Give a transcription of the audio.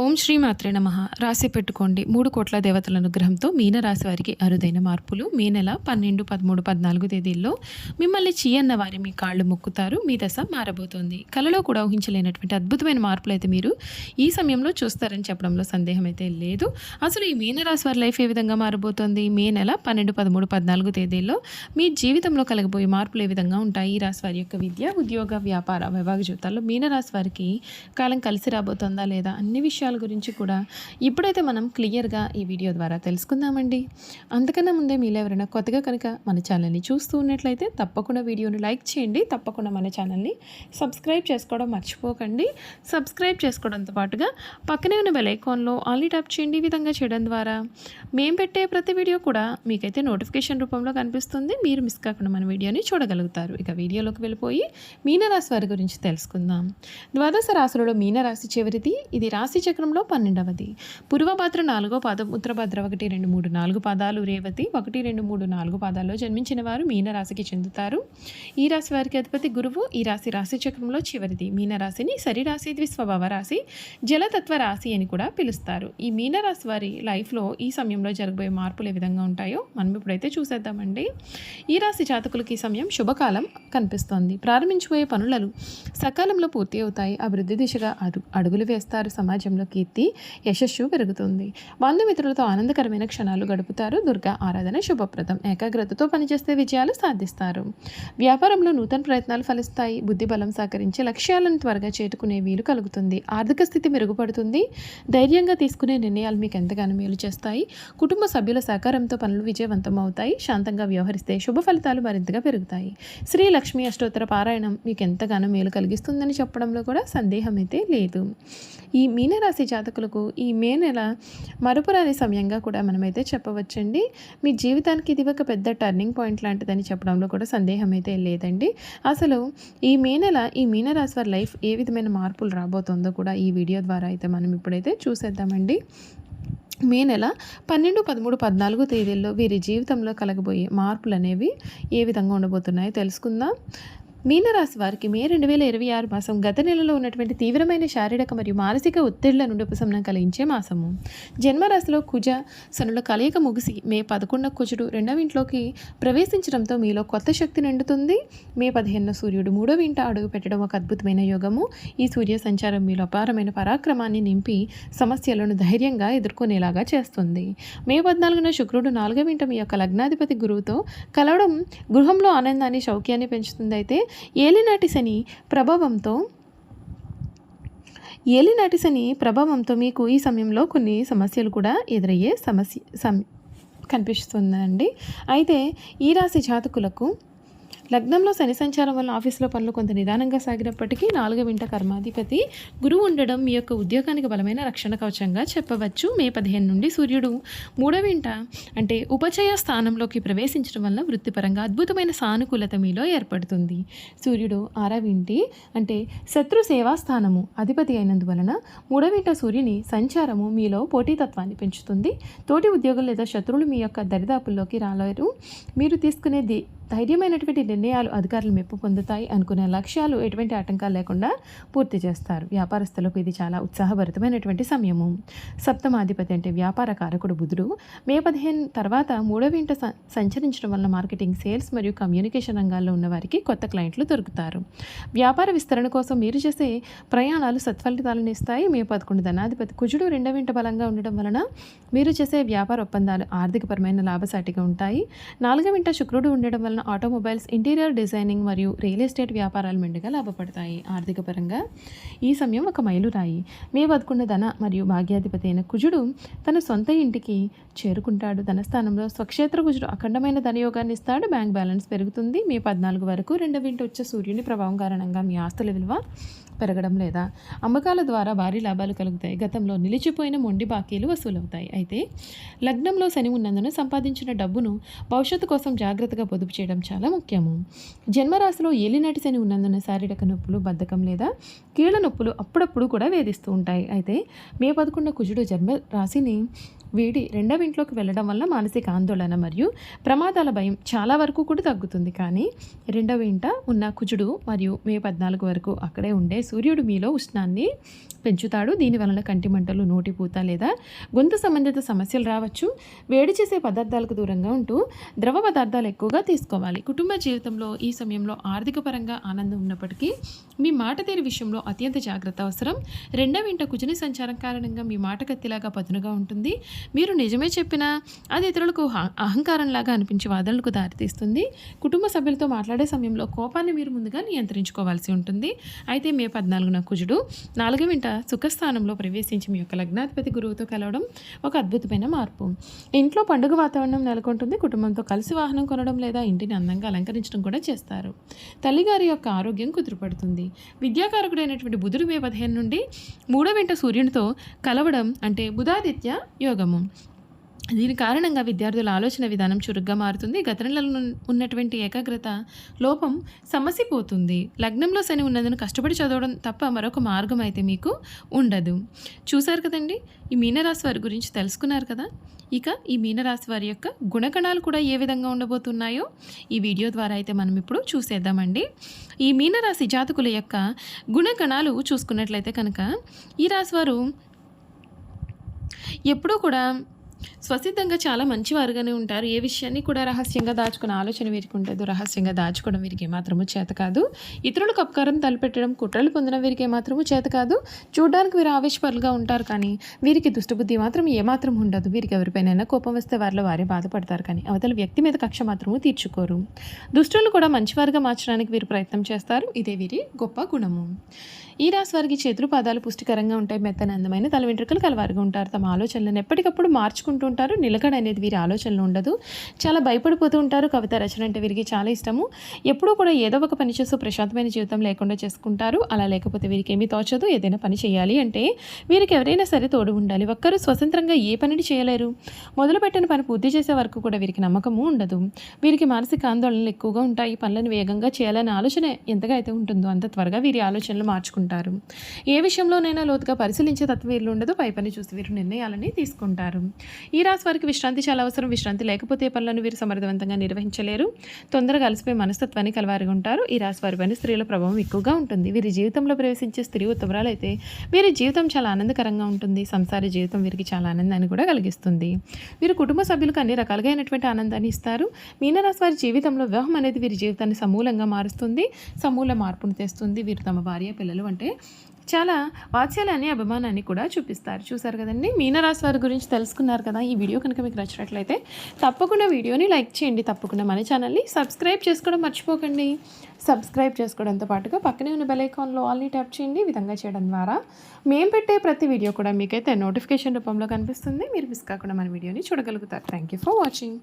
ఓం శ్రీ మాత్రే నమః. రాసి పెట్టుకోండి 3 కోట్ల దేవతల అనుగ్రహంతో మీనరాశి వారికి అరుదైన మార్పులు. మే నెల 12, 13, 14 తేదీల్లో మిమ్మల్ని చీ అన్న వారి మీ కాళ్ళు మొక్కుతారు. మీ దశ మారబోతోంది. కలలో కూడా ఊహించలేనటువంటి అద్భుతమైన మార్పులైతే మీరు ఈ సమయంలో చూస్తారని చెప్పడంలో సందేహం అయితే లేదు. అసలు ఈ మీనరాశి వారి లైఫ్ ఏ విధంగా మారబోతోంది? మే నెల 12, 13, 14 తేదీల్లో మీ జీవితంలో కలగబోయే మార్పులు ఏ విధంగా ఉంటాయి? ఈ రాశి వారి యొక్క విద్య, ఉద్యోగ, వ్యాపార, వైవాహిక జీవితాల్లో మీనరాశి వారికి కాలం కలిసి రాబోతోందా లేదా అన్ని విషయాల గురించి కూడా ఇప్పుడైతే మనం క్లియర్గా ఈ వీడియో ద్వారా తెలుసుకుందామండి. అంతకన్నా ముందే మీరు ఎవరైనా కొత్తగా కనుక మన ఛానల్ని చూస్తూ ఉన్నట్లయితే తప్పకుండా వీడియోని లైక్ చేయండి. తప్పకుండా మన ఛానల్ని సబ్స్క్రైబ్ చేసుకోవడం మర్చిపోకండి. సబ్స్క్రైబ్ చేసుకోవడంతో పాటుగా పక్కనే ఉన్న బెల్ ఐకాన్లో ఆల్ ట్యాప్ చేయండి. ఈ విధంగా చేయడం ద్వారా మేము పెట్టే ప్రతి వీడియో కూడా మీకైతే నోటిఫికేషన్ రూపంలో కనిపిస్తుంది. మీరు మిస్ కాకుండా మన వీడియోని చూడగలుగుతారు. ఇక వీడియోలోకి వెళ్ళిపోయి మీనరాశి వారి గురించి తెలుసుకుందాం. ద్వాదశ రాశులలో మీనరాశి చివరిది. ఇది రాశి చక్రంలో 12వది. పూర్వభద్ర 4వ పాదం, ఉత్తరభద్ర 1, 2, 3, 4 పాదాలు, రేవతి 1, 2, 3, 4 పాదాల్లో జన్మించిన వారు మీనరాశికి చెందుతారు. ఈ రాశి వారికి అధిపతి గురువు. ఈ రాశి చక్రంలో చివరిది. మీనరాశిని సరిరాశి, ద్విస్వభావ రాశి, జలతత్వ రాశి అని కూడా పిలుస్తారు. ఈ మీనరాశి వారి లైఫ్లో ఈ సమయంలో జరగబోయే మార్పులు ఏ విధంగా ఉంటాయో మనం ఇప్పుడైతే చూసేద్దామండి. ఈ రాశి జాతకులకి ఈ సమయం శుభకాలం కనిపిస్తోంది. ప్రారంభించబోయే పనులను సకాలంలో పూర్తి అవుతాయి. అభివృద్ధి దిశగా అడుగులు వేస్తారు. సమాజంలో కీర్తి, యశస్సు పెరుగుతుంది. బంధుమిత్రులతో ఆనందకరమైన క్షణాలు గడుపుతారు. దుర్గా ఆరాధన శుభప్రదం. ఏకాగ్రతతో పనిచేస్తే విజయాలు సాధిస్తారు. వ్యాపారంలో నూతన ప్రయత్నాలు ఫలిస్తాయి. బుద్ధి బలం సహకరించి లక్ష్యాలను త్వరగా చేరుకునే వీలు కలుగుతుంది. ఆర్థిక స్థితి మెరుగుపడుతుంది. ధైర్యంగా తీసుకునే నిర్ణయాలు మీకు ఎంతగానో మేలు చేస్తాయి. కుటుంబ సభ్యుల సహకారంతో పనులు విజయవంతం అవుతాయి. శాంతంగా వ్యవహరిస్తే శుభ ఫలితాలు మరింతగా పెరుగుతాయి. శ్రీ లక్ష్మీ అష్టోత్తర పారాయణం మీకు ఎంతగానో మేలు కలిగిస్తుందని చెప్పడంలో కూడా సందేహం అయితే లేదు. ఈ మీనరాశి జాతకులకు ఈ మే నెల మరుపురాని సమయంగా కూడా మనమైతే చెప్పవచ్చండి. మీ జీవితానికి ఇది ఒక పెద్ద టర్నింగ్ పాయింట్ లాంటిదని చెప్పడంలో కూడా సందేహం అయితే లేదండి. అసలు ఈ మే నెల ఈ మీనరాశి వారి లైఫ్ ఏ విధమైన మార్పులు రాబోతుందో కూడా ఈ వీడియో ద్వారా అయితే మనం ఇప్పుడైతే చూసేద్దామండి. మే నెల 12, 13, 14 తేదీల్లో వీరి జీవితంలో కలగబోయే మార్పులు అనేవి ఏ విధంగా ఉండబోతున్నాయో తెలుసుకుందాం. మీనరాశి వారికి మే 2026 మాసం గత నెలలో ఉన్నటువంటి తీవ్రమైన శారీరక మరియు మానసిక ఒత్తిళ్ల నుండి ఉపశమనం కలిగించే మాసము. జన్మరాశిలో కుజ శనుల కలయిక ముగిసి మే 11 కుజుడు 2వ ఇంట్లోకి ప్రవేశించడంతో మీలో కొత్త శక్తి నిండుతుంది. మే 15 సూర్యుడు 3వ ఇంట అడుగు పెట్టడం ఒక అద్భుతమైన యోగము. ఈ సూర్య సంచారం మీలో అపారమైన పరాక్రమాన్ని నింపి సమస్యలను ధైర్యంగా ఎదుర్కొనేలాగా చేస్తుంది. మే 14 శుక్రుడు 4వ ఇంట మీ యొక్క లగ్నాధిపతి గురువుతో కలవడం గృహంలో ఆనందాన్ని, సౌఖ్యాన్ని పెంచుతుంది. అయితే ఏలినాటి శని ప్రభావంతో మీకు ఈ సమయంలో కొన్ని సమస్యలు కూడా ఎదురయ్యే కనిపిస్తుందండి. అయితే ఈ రాశి జాతకులకు లగ్నంలో శని సంచారం వల్ల ఆఫీసులో పనులు కొంత నిదానంగా సాగినప్పటికీ 4వ ఇంట కర్మాధిపతి గురువు ఉండడం మీ యొక్క ఉద్యోగానికి బలమైన రక్షణ కవచంగా చెప్పవచ్చు. మే 15 నుండి సూర్యుడు 3వ ఇంట అంటే ఉపచయ స్థానంలోకి ప్రవేశించడం వల్ల వృత్తిపరంగా అద్భుతమైన సానుకూలత మీలో ఏర్పడుతుంది. సూర్యుడు 6వ ఇంటి అంటే శత్రు సేవా స్థానము అధిపతి అయినందువలన 3వ ఇంట సూర్యుని సంచారము మీలో పోటీతత్వాన్ని పెంచుతుంది. తోటి ఉద్యోగులు లేదా శత్రువులు మీ యొక్క దరిదాపుల్లోకి రాలేరు. మీరు తీసుకునే ధైర్యమైనటువంటి నిర్ణయాలు అధికారులు మెప్పు పొందుతాయి. అనుకునే లక్ష్యాలు ఎటువంటి ఆటంకాలు లేకుండా పూర్తి చేస్తారు. వ్యాపారస్తులకు ఇది చాలా ఉత్సాహభరితమైనటువంటి సమయము. సప్తమాధిపతి అంటే వ్యాపార కారకుడు బుధుడు మే 15 తర్వాత 3వ ఇంట సంచరించడం వల్ల మార్కెటింగ్, సేల్స్ మరియు కమ్యూనికేషన్ రంగాల్లో ఉన్న వారికి కొత్త క్లయింట్లు దొరుకుతారు. వ్యాపార విస్తరణ కోసం మీరు చేసే ప్రయాణాలు సత్ఫలితాలను ఇస్తాయి. మే 11 ధనాధిపతి కుజుడు 2వ ఇంట బలంగా ఉండడం వలన మీరు చేసే వ్యాపార ఒప్పందాలు ఆర్థికపరమైన లాభసాటిగా ఉంటాయి. 4వ ఇంట శుక్రుడు ఉండడం వలన ఆటోమొబైల్స్, ఇంటీరియర్ డిజైనింగ్ మరియు రియల్ ఎస్టేట్ వ్యాపారాలు మెండుగా లాభపడతాయి. ఆర్థిక పరంగా ఈ సమయం ఒక మైలురాయి. మే 11 ధన మరియు భాగ్యాధిపతి అయిన కుజుడు తన సొంత ఇంటికి చేరుకుంటాడు. ధన స్థానంలో స్వక్షేత్ర కుజుడు అఖండమైన ధనయోగాన్ని ఇస్తాడు. బ్యాంక్ బ్యాలెన్స్ పెరుగుతుంది. మే 14 వరకు 2వ ఇంట వచ్చే సూర్యుని ప్రభావం కారణంగా మీ ఆస్తుల విలువ పెరగడం లేదా అమ్మకాల ద్వారా భారీ లాభాలు కలుగుతాయి. గతంలో నిలిచిపోయిన మొండి బాకీలు వసూలవుతాయి. అయితే లగ్నంలో శని ఉన్నందున సంపాదించిన డబ్బును భవిష్యత్తు కోసం జాగ్రత్తగా పొదుపు చేయడం చేయడం చాలా ముఖ్యము. జన్మరాశిలో ఏలినాటి శని ఉన్నందున శారీరక నొప్పులు, బద్ధకం లేదా కీళ్ళ నొప్పులు అప్పుడప్పుడు కూడా వేధిస్తూ ఉంటాయి. అయితే మే 11 కుజుడు జన్మ రాశిని వీడి రెండవ ఇంట్లోకి వెళ్ళడం వల్ల మానసిక ఆందోళన మరియు ప్రమాదాల భయం చాలా వరకు కూడా తగ్గుతుంది. కానీ రెండవ ఇంట ఉన్న కుజుడు మరియు మే 14 వరకు అక్కడే ఉండే సూర్యుడు మీలో ఉష్ణాన్ని పెంచుతాడు. దీని వలన కంటి మంటలు, నోటిపూత లేదా గొంతు సంబంధిత సమస్యలు రావచ్చు. వేడి చేసే పదార్థాలకు దూరంగా ఉంటూ ద్రవ పదార్థాలు ఎక్కువగా తీసుకోవాలి. కుటుంబ జీవితంలో ఈ సమయంలో ఆర్థిక పరంగా ఆనందం ఉన్నప్పటికీ మీ మాట తీరు విషయంలో అత్యంత జాగ్రత్త అవసరం. రెండవ ఇంట కుజుని సంచారం కారణంగా మీ మాట కత్తిలాగా పదునుగా ఉంటుంది. మీరు నిజమే చెప్పినా అది ఇతరులకు అహంకారంలాగా అనిపించి వాదనలకు దారితీస్తుంది. కుటుంబ సభ్యులతో మాట్లాడే సమయంలో కోపాన్ని మీరు ముందుగా నియంత్రించుకోవాల్సి ఉంటుంది. అయితే మే 14న కుజుడు 4వ ఇంట సుఖస్థానంలో ప్రవేశించి మీ యొక్క లగ్నాధిపతి గురువుతో కలవడం ఒక అద్భుతమైన మార్పు. ఇంట్లో పండుగ వాతావరణం నెలకొంటుంది. కుటుంబంతో కలిసి వాహనం కొనడం లేదా ఇంటిని అందంగా అలంకరించడం కూడా చేస్తారు. తల్లిగారి యొక్క ఆరోగ్యం కుదురుపడుతుంది. విద్యాకారకుడైనటువంటి బుధుడు మే 15 నుండి 3వ ఇంట సూర్యునితో కలవడం అంటే బుధాదిత్య యోగము. దీని కారణంగా విద్యార్థుల ఆలోచన విధానం చురుగ్గా మారుతుంది. గత నెలలో ఉన్నటువంటి ఏకాగ్రత లోపం సమసిపోతుంది. లగ్నంలో శని ఉన్నందున కష్టపడి చదవడం తప్ప మరొక మార్గం అయితే మీకు ఉండదు. చూశారు కదండి, ఈ మీనరాశి వారి గురించి తెలుసుకున్నారు కదా. ఇక ఈ మీనరాశి వారి యొక్క గుణగణాలు కూడా ఏ విధంగా ఉండబోతున్నాయో ఈ వీడియో ద్వారా అయితే మనం ఇప్పుడు చూసేద్దామండి. ఈ మీనరాశి జాతకుల యొక్క గుణగణాలు చూసుకున్నట్లయితే కనుక ఈ రాశివారు ఎప్పుడూ కూడా స్వసిద్ధంగా చాలా మంచివారుగానే ఉంటారు. ఏ విషయాన్ని కూడా రహస్యంగా దాచుకునే ఆలోచన వీరికి ఉంటుంది. రహస్యంగా దాచుకోవడం వీరికి ఏమాత్రము చేత కాదు. ఇతరులకు అపకారం తలపెట్టడం, కుట్రలు పొందడం వీరికి ఏమాత్రము చేత కాదు. చూడడానికి వీరు ఆవేశపరులుగా ఉంటారు, కానీ వీరికి దుష్టబుద్ధి మాత్రం ఏమాత్రం ఉండదు. వీరికి ఎవరిపైనైనా కోపం వస్తే వారిలో వారే బాధపడతారు, కానీ అవతల వ్యక్తి మీద కక్ష మాత్రము తీర్చుకోరు. దుష్టులను కూడా మంచివారుగా మార్చడానికి వీరు ప్రయత్నం చేస్తారు. ఇదే వీరి గొప్ప గుణము. ఈ రాశి వారికి చేతులు, పాదాలు పుష్టికరంగా ఉంటాయి. మెత్తని అందమైన తల వెంట్రుకలు కలవారుగా ఉంటారు. తమ ఆలోచనలను ఎప్పటికప్పుడు మార్చుకుంటూ ఉంటారు. నిలకడ అనేది వీరి ఆలోచనలు ఉండదు. చాలా భయపడిపోతూ ఉంటారు. కవిత రచన అంటే వీరికి చాలా ఇష్టము. ఎప్పుడూ కూడా ఏదో ఒక పని చేస్తూ ప్రశాంతమైన జీవితం లేకుండా చేసుకుంటారు. అలా లేకపోతే వీరికి ఏమీ తోచదు. ఏదైనా పని చేయాలి అంటే వీరికి ఎవరైనా సరే తోడు ఉండాలి. ఒక్కరు స్వతంత్రంగా ఏ పనిని చేయలేరు. మొదలుపెట్టిన పని పూర్తి చేసే వరకు కూడా వీరికి నమ్మకము ఉండదు. వీరికి మానసిక ఆందోళనలు ఎక్కువగా ఉంటాయి. పనులను వేగంగా చేయాలనే ఆలోచన ఎంతగా అయితే ఉంటుందో అంత త్వరగా వీరి ఆలోచనలు మార్చుకుంటారు. ఏ విషయంలోనైనా లోతుగా పరిశీలించే తత్వం వీరిలో ఉండదు. పై పని చూసి వీరు నిర్ణయాలని తీసుకుంటారు. ఈ రాశి వారికి విశ్రాంతి చాలా అవసరం. విశ్రాంతి లేకపోతే పనులను వీరు సమర్థవంతంగా నిర్వహించలేరు. తొందరగా అలసిపోయి మనస్తత్వాన్ని కలవారిగా ఉంటారు. ఈ రాశి వారి పైన స్త్రీల ప్రభావం ఎక్కువగా ఉంటుంది. వీరి జీవితంలో ప్రవేశించే స్త్రీ ఉత్తమరాలు అయితే వీరి జీవితం చాలా ఆనందకరంగా ఉంటుంది. సంసార జీవితం వీరికి చాలా ఆనందాన్ని కూడా కలిగిస్తుంది. వీరు కుటుంబ సభ్యులకు అన్ని రకాలుగా అయినటువంటి ఆనందాన్ని ఇస్తారు. మీనరాశి వారి జీవితంలో వివాహం అనేది వీరి జీవితాన్ని సమూలంగా మారుస్తుంది. సమూల మార్పును తెస్తుంది. వీరు తమ భార్య, పిల్లలు అంటే చాలా వాత్సల్యాన్ని, అభిమానాన్ని కూడా చూపిస్తారు. చూసారు కదండి, మీనరాశి వారి గురించి తెలుసుకున్నారు కదా. ఈ వీడియో కనుక మీకు నచ్చినట్లయితే తప్పకుండా వీడియోని లైక్ చేయండి. తప్పకుండా మన ఛానల్ని సబ్స్క్రైబ్ చేసుకోవడం మర్చిపోకండి. సబ్స్క్రైబ్ చేసుకోవడంతో పాటుగా పక్కనే ఉన్న బెల్ ఐకాన్లో ఆల్ని ట్యాప్ చేయండి. ఈ విధంగా చేయడం ద్వారా మేము పెట్టే ప్రతి వీడియో కూడా మీకైతే నోటిఫికేషన్ రూపంలో కనిపిస్తుంది. మీరు మిస్ కాకుండా మన వీడియోని చూడగలుగుతారు. Thank you for watching.